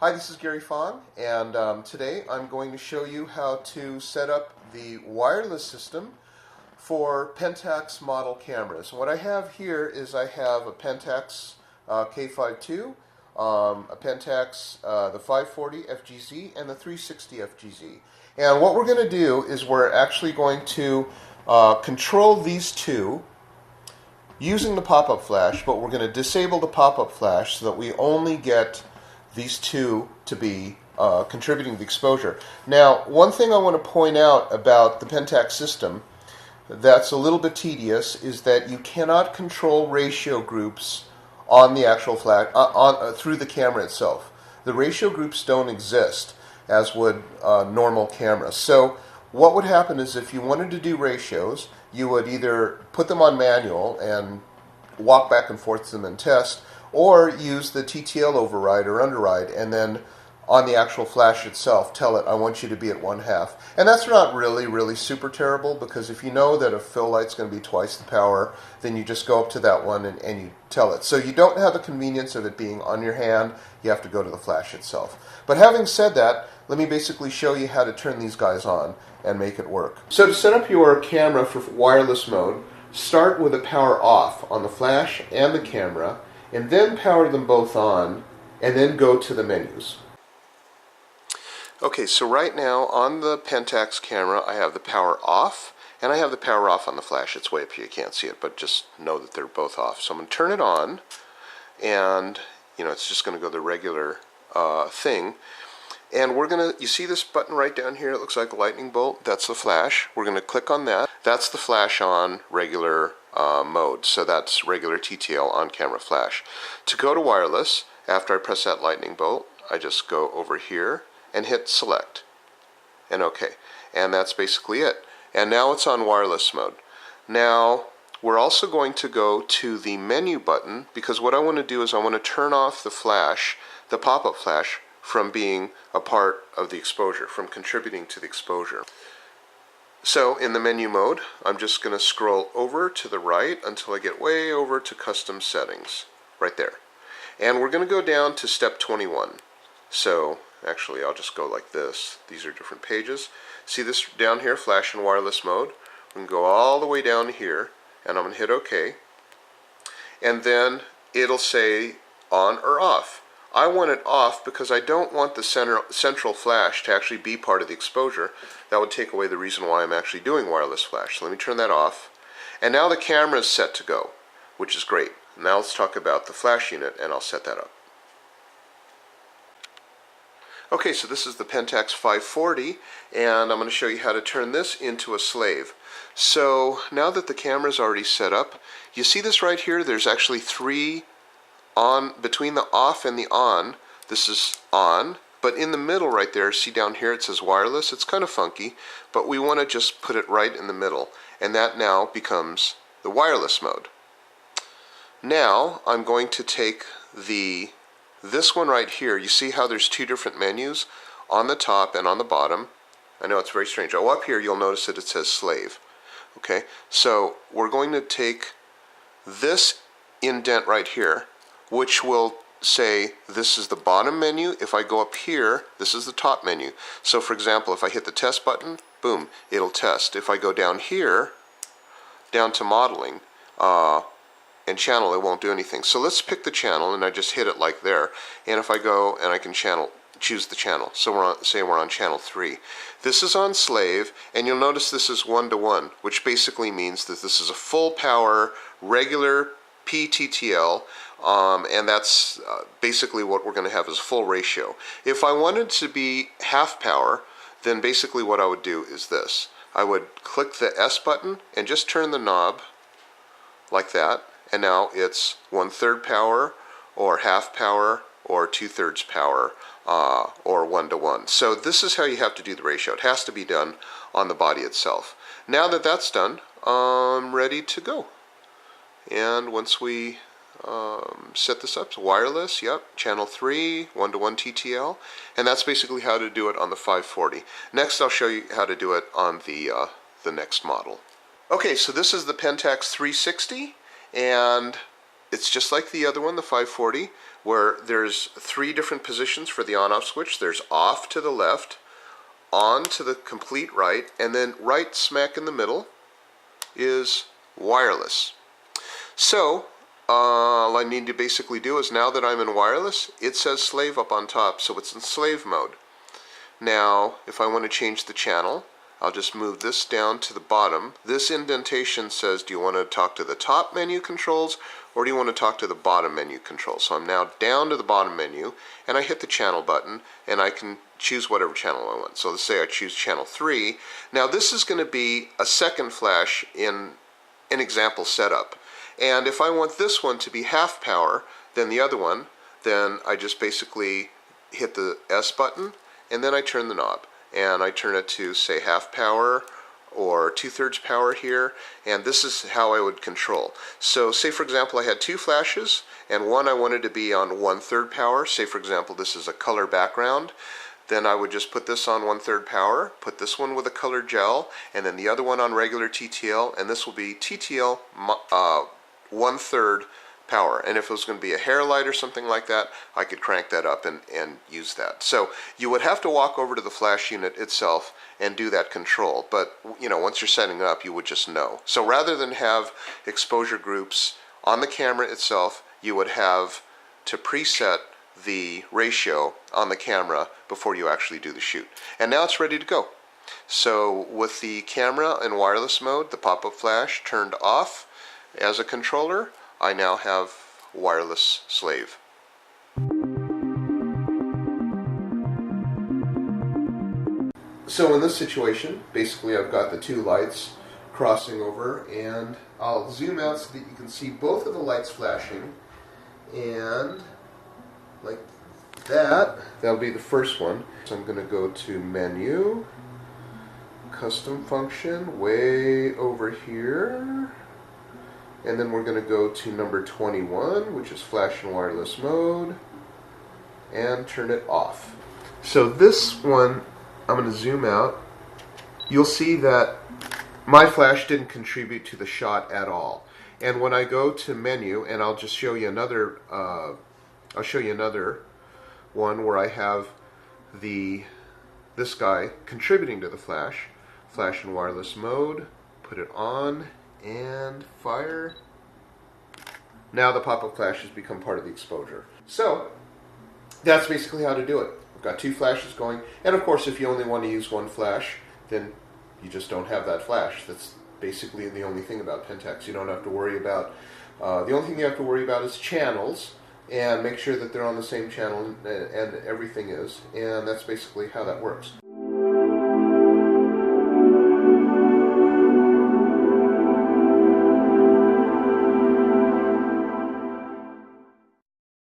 Hi, this is Gary Fong, and today I'm going to show you how to set up the wireless system for Pentax model cameras. And what I have here is I have a Pentax K52, a Pentax the 540 FGZ, and the 360 FGZ. And what we're going to do is we're actually going to control these two using the pop-up flash, but we're going to disable the pop-up flash so that we only get these two to be contributing the exposure. Now, one thing I want to point out about the Pentax system that's a little bit tedious is that you cannot control ratio groups on the actual flash through the camera itself. The ratio groups don't exist as would normal cameras. So what would happen is if you wanted to do ratios, you would either put them on manual and walk back and forth to them and test, or use the TTL override or underride, and then on the actual flash itself tell it, I want you to be at 1/2. And that's not really super terrible, because if you know that a fill light's going to be twice the power, then you just go up to that one and you tell it. So you don't have the convenience of it being on your hand, you have to go to the flash itself. But having said that, let me basically show you how to turn these guys on and make it work. So to set up your camera for wireless mode, start with the power off on the flash and the camera, and then power them both on, and then go to the menus. Okay, so right now on the Pentax camera I have the power off, and I have the power off on the flash. It's way up here, you can't see it, but just know that they're both off. So I'm going to turn it on, and it's just going to go the regular thing. And we're going to, you see this button right down here, it looks like a lightning bolt, that's the flash. We're going to click on that. That's the flash on regular mode, so that's regular TTL on camera flash. To go to wireless, after I press that lightning bolt, I just go over here and hit select and OK, and that's basically it. And now it's on wireless mode. Now we're also going to go to the menu button, because what I want to do is I want to turn off the flash, the pop-up flash, from being a part of the exposure, from contributing to the exposure. So in the menu mode, I'm just going to scroll over to the right until I get way over to custom settings, right there. And we're going to go down to step 21. So actually I'll just go like this. These are different pages. See this down here, flash and wireless mode? We can go all the way down here, and I'm going to hit OK. And then it'll say on or off. I want it off because I don't want the central flash to actually be part of the exposure. That would take away the reason why I'm actually doing wireless flash. So let me turn that off. And now the camera is set to go, which is great. Now let's talk about the flash unit, and I'll set that up. Okay, so this is the Pentax 540, and I'm going to show you how to turn this into a slave. So now that the camera is already set up, you see this right here? There's actually three on between the off and the on. This is on, but in the middle right there, see down here it says wireless. It's kind of funky, but we want to just put it right in the middle, and that now becomes the wireless mode. Now I'm going to take this one right here. You see how there's two different menus on the top and on the bottom? I know it's very strange. Oh, up here you'll notice that it says slave. Okay, so we're going to take this indent right here, which will say this is the bottom menu. If I go up here, this is the top menu. So for example, if I hit the test button, boom, it'll test. If I go down here, down to modeling and channel, it won't do anything. So let's pick the channel, and I just hit it like there. And if I go and I can choose the channel. So say we're on channel 3. This is on slave, and you'll notice this is 1:1, which basically means that this is a full power regular PTTL, and that's basically what we're going to have is full ratio. If I wanted to be half power, then basically what I would do is this. I would click the S button and just turn the knob like that, and now it's 1/3 power, or half power, or 2/3 power, or 1:1. So this is how you have to do the ratio. It has to be done on the body itself. Now that that's done, I'm ready to go. And once we set this up, so wireless, yep, channel 3, 1:1 TTL, and that's basically how to do it on the 540. Next I'll show you how to do it on the next model. Okay, so this is the Pentax 360, and it's just like the other one, the 540, where there's 3 different positions for the on-off switch. There's off to the left, on to the complete right, and then right smack in the middle is wireless. So all I need to basically do is, now that I'm in wireless, it says slave up on top, so it's in slave mode. Now if I want to change the channel, I'll just move this down to the bottom. This indentation says, do you want to talk to the top menu controls or do you want to talk to the bottom menu controls? So I'm now down to the bottom menu and I hit the channel button and I can choose whatever channel I want. So let's say I choose channel 3. Now this is going to be a second flash in an example setup. And if I want this one to be half power than the other one, then I just basically hit the S button and then I turn the knob. And I turn it to, say, half power or 2/3 power here, and this is how I would control. So say for example I had 2 flashes and one I wanted to be on 1/3 power. Say for example this is a color background, then I would just put this on 1/3 power, put this one with a color gel, and then the other one on regular TTL, and this will be TTL 1/3 power. And if it was going to be a hair light or something like that, I could crank that up and use that. So you would have to walk over to the flash unit itself and do that control, but you know, once you're setting up, you would just know. So rather than have exposure groups on the camera itself, you would have to preset the ratio on the camera before you actually do the shoot. And now it's ready to go. So with the camera in wireless mode, the pop-up flash turned off as a controller, I now have wireless slave. So in this situation, basically I've got the 2 lights crossing over, and I'll zoom out so that you can see both of the lights flashing, and like that, that'll be the first one. So I'm going to go to Menu, Custom Function, way over here. And then we're going to go to number 21, which is flash and wireless mode, and turn it off. So this one, I'm going to zoom out. You'll see that my flash didn't contribute to the shot at all. And when I go to menu, and I'll just show you another, one where I have this guy contributing to the flash and wireless mode, put it on, and fire. Now the pop-up flash has become part of the exposure. So that's basically how to do it. We've got 2 flashes going, and of course if you only want to use 1 flash, then you just don't have that flash. That's basically the only thing about Pentax. You don't have to worry about, the only thing you have to worry about is channels, and make sure that they're on the same channel and everything is, and that's basically how that works.